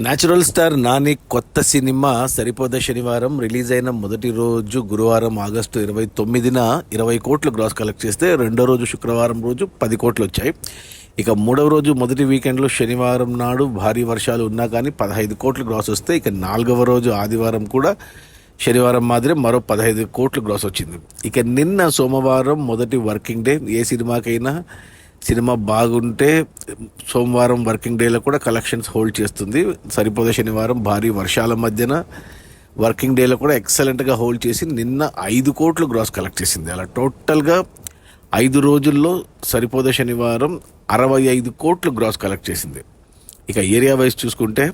Natural star Nani కొత్త cinema సరిపోద శనివారం release అయిన మొదటి రోజు గురువారం ఆగస్టు 29న 20 కోట్లు గ్రాస్ కలెక్ట్ చేస్తే రెండో రోజు శుక్రవారం రోజు 10 కోట్లు వచ్చాయి. ఇక మూడవ రోజు మొదటి వీకెండ్లో శనివారం నాడు భారీ వర్షాలు ఉన్నా కానీ 15 కోట్లు గ్రాస్ వస్తే, ఇక నాలుగవ రోజు ఆదివారం కూడా శనివారం మాదిరి మరో 15 కోట్లు గ్రాస్ వచ్చింది. ఇక నిన్న సోమవారం మొదటి వర్కింగ్ డే. ఏ సినిమాకైనా సినిమా బాగుంటే సోమవారం వర్కింగ్ డేలో కూడా కలెక్షన్స్ హోల్డ్ చేస్తుంది. సరిపోద శనివారం భారీ వర్షాల మధ్యన వర్కింగ్ డేలో కూడా ఎక్సలెంట్గా హోల్డ్ చేసి నిన్న 5 కోట్లు గ్రాస్ కలెక్ట్ చేసింది. అలా టోటల్గా 5 రోజుల్లో సరిపోద శనివారం 65 కోట్లు గ్రాస్ కలెక్ట్ చేసింది. ఇక ఏరియా వైజ్ చూసుకుంటే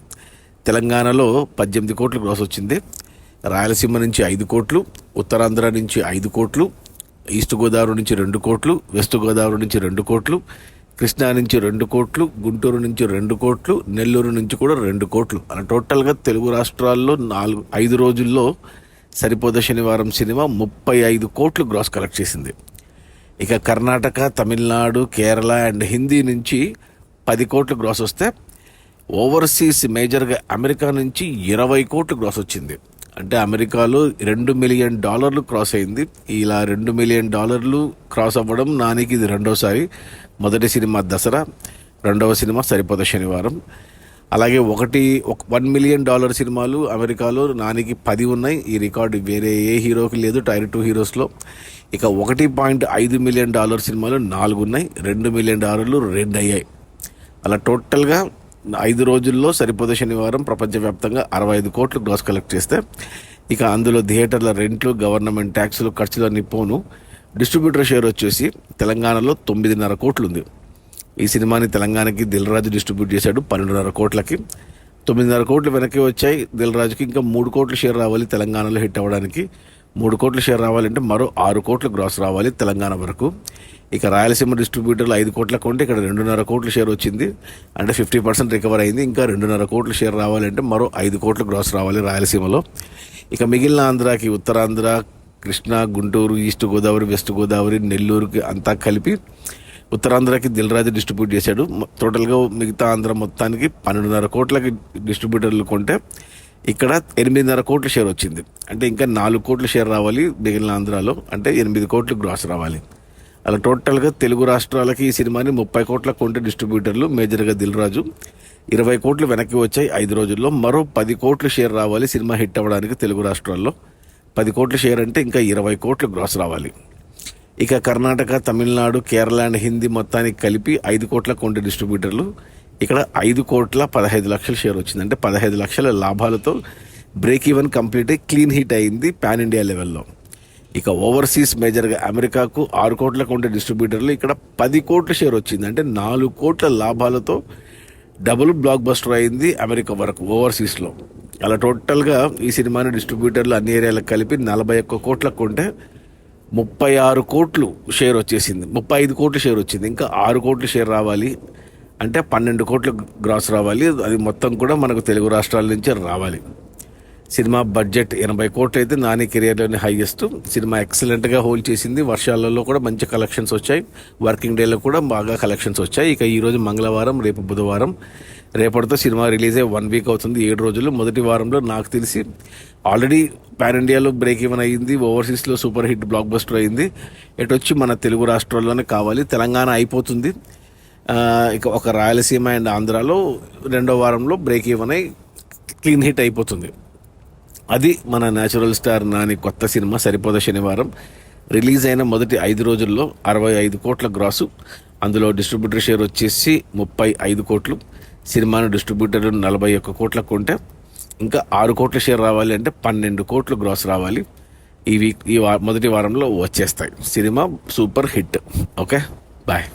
తెలంగాణలో 18 కోట్లు గ్రాస్ వచ్చింది, రాయలసీమ నుంచి 5 కోట్లు, ఉత్తరాంధ్ర నుంచి 5 కోట్లు, ఈస్ట్ గోదావరి నుంచి 2 కోట్లు, వెస్ట్ గోదావరి నుంచి 2 కోట్లు, కృష్ణా నుంచి 2 కోట్లు, గుంటూరు నుంచి 2 కోట్లు, నెల్లూరు నుంచి కూడా 2 కోట్లు. అలా టోటల్గా తెలుగు రాష్ట్రాల్లో 5 రోజుల్లో సరిపోద శనివారం సినిమా 35 కోట్లు గ్రాస్ కలెక్ట్ చేసింది. ఇక కర్ణాటక, తమిళనాడు, కేరళ అండ్ హిందీ నుంచి 10 కోట్లు గ్రాస్ వస్తే, ఓవర్సీస్ మేజర్గా అమెరికా నుంచి 20 కోట్లు గ్రాస్ వచ్చింది. అంటే అమెరికాలో $2 మిలియన్ క్రాస్ అయింది. ఇలా $2 మిలియన్ క్రాస్ అవ్వడం నానికి ఇది రెండోసారి. మొదటి సినిమా దసరా, రెండవ సినిమా సరిపోద శనివారం. అలాగే $1 మిలియన్ సినిమాలు అమెరికాలో నానికి 10 ఉన్నాయి. ఈ రికార్డు వేరే ఏ హీరోకి లేదు టైర్ 2 హీరోస్లో. ఇక $1.5 మిలియన్ సినిమాలు 4 ఉన్నాయి, $2 మిలియన్ 2 అయ్యాయి. అలా టోటల్గా 5 రోజుల్లో సరిపోద శనివారం ప్రపంచవ్యాప్తంగా 65 కోట్లు గ్రాస్ కలెక్ట్ చేస్తే, ఇక అందులో థియేటర్ల రెంట్లు, గవర్నమెంట్ ట్యాక్సులు, ఖర్చులన్నీ పోను డిస్ట్రిబ్యూటర్ షేర్ వచ్చేసి తెలంగాణలో 9.5 కోట్లు ఉంది. ఈ సినిమాని తెలంగాణకి దిల్ రాజు డిస్ట్రిబ్యూట్ చేశాడు 12.5 కోట్లకి. 9.5 కోట్లు వెనక్కి వచ్చాయి. దిల్ రాజుకి ఇంకా 3 కోట్లు షేర్ రావాలి తెలంగాణలో హిట్ అవ్వడానికి. 3 కోట్లు షేర్ రావాలంటే మరో 6 కోట్లు గ్రాస్ రావాలి తెలంగాణ వరకు. ఇక రాయలసీమ డిస్ట్రిబ్యూటర్లు 5 కోట్లకు ఉంటే ఇక్కడ 2.5 కోట్లు షేర్ వచ్చింది, అంటే 50% రికవర్ అయింది. ఇంకా 2.5 కోట్లు షేర్ రావాలంటే మరో 5 కోట్లు గ్రాస్ రావాలి రాయలసీమలో. ఇక మిగిలిన ఆంధ్రాకి ఉత్తరాంధ్ర, కృష్ణా, గుంటూరు, ఈస్ట్ గోదావరి, వెస్ట్ గోదావరి, నెల్లూరుకి అంతా కలిపి ఉత్తరాంధ్రకి దిల్ రాజు డిస్ట్రిబ్యూట్ చేశాడు. టోటల్గా మిగతా ఆంధ్ర మొత్తానికి 12.5 కోట్లకి డిస్ట్రిబ్యూటర్లు కొంటే ఇక్కడ 8.5 కోట్ల షేర్ వచ్చింది. అంటే ఇంకా 4 కోట్ల షేర్ రావాలి మిగిలిన ఆంధ్రాలో, అంటే 8 కోట్లు గ్రాస్ రావాలి. అలా టోటల్గా తెలుగు రాష్ట్రాలకి ఈ సినిమాని 30 కోట్ల కొంటే డిస్ట్రిబ్యూటర్లు మేజర్గా దిల్ రాజు 20 కోట్లు వెనక్కి వచ్చాయి 5 రోజుల్లో. మరో 10 కోట్ల షేర్ రావాలి సినిమా హిట్ అవ్వడానికి తెలుగు రాష్ట్రాల్లో. 10 కోట్ల షేర్ అంటే ఇంకా 20 కోట్లు గ్రాస్ రావాలి. ఇక కర్ణాటక, తమిళనాడు, కేరళ అండ్ హిందీ మొత్తానికి కలిపి 5 కోట్ల కొంటే డిస్ట్రిబ్యూటర్లు ఇక్కడ 5 కోట్ల 15 లక్షల షేర్ వచ్చింది. అంటే 15 లక్షల లాభాలతో break even complete clean hit అయింది పాన్ ఇండియా లెవెల్లో. ఇక ఓవర్సీస్ మేజర్గా అమెరికాకు 6 కోట్ల కొంటే డిస్ట్రిబ్యూటర్లు ఇక్కడ 10 కోట్ల షేర్ వచ్చింది. అంటే 4 కోట్ల లాభాలతో డబుల్ బ్లాక్ బస్టర్ అయింది అమెరికా వరకు ఓవర్సీస్లో. అలా టోటల్గా ఈ సినిమాని డిస్ట్రిబ్యూటర్లు అన్ని ఏరియాలకు కలిపి 41 కోట్లకు కొంటే 36 కోట్లు షేర్ వచ్చేసింది, 35 కోట్ల షేర్ వచ్చింది. ఇంకా 6 కోట్ల షేర్ రావాలి అంటే 12 కోట్ల గ్రాస్ రావాలి. అది మొత్తం కూడా మనకు తెలుగు రాష్ట్రాల నుంచే రావాలి. సినిమా బడ్జెట్ 80 కోట్లు అయితే నాని కెరియర్లోనే హైయెస్ట్. సినిమా ఎక్సలెంట్గా హోల్డ్ చేసింది. వర్షాలలో కూడా మంచి కలెక్షన్స్ వచ్చాయి, వర్కింగ్ డేలో కూడా బాగా కలెక్షన్స్ వచ్చాయి. ఇక ఈరోజు మంగళవారం, రేపు బుధవారం, రేపటితో సినిమా రిలీజ్ అయ్యి 1 వీక్ అవుతుంది. 7 రోజులు. మొదటి వారంలో నాకు తెలిసి ఆల్రెడీ పాన్ ఇండియాలో బ్రేక్ ఈవెన్ అయ్యింది, ఓవర్సీస్లో సూపర్ హిట్ బ్లాక్ బస్టర్ అయింది. వచ్చి మన తెలుగు రాష్ట్రాల్లోనే కావాలి. తెలంగాణ అయిపోతుంది. ఇక ఒక రాయలసీమ అండ్ ఆంధ్రాలో రెండో వారంలో బ్రేక్ ఈవెన్ అయి క్లీన్ హిట్ అయిపోతుంది. అది మన న్యాచురల్ స్టార్ నాని కొత్త సినిమా సరిపోద శనివారం. రిలీజ్ అయిన మొదటి 5 రోజుల్లో 65 కోట్ల గ్రాసు. అందులో డిస్ట్రిబ్యూటర్ షేర్ వచ్చేసి 35 కోట్లు. సినిమాను డిస్ట్రిబ్యూటర్లు 41 కోట్ల కొంటే ఇంకా 6 కోట్ల షేర్ రావాలి అంటే 12 కోట్లు గ్రాస్ రావాలి. ఈ మొదటి వారంలో వచ్చేస్తాయి. Cinema super hit. Okay, bye.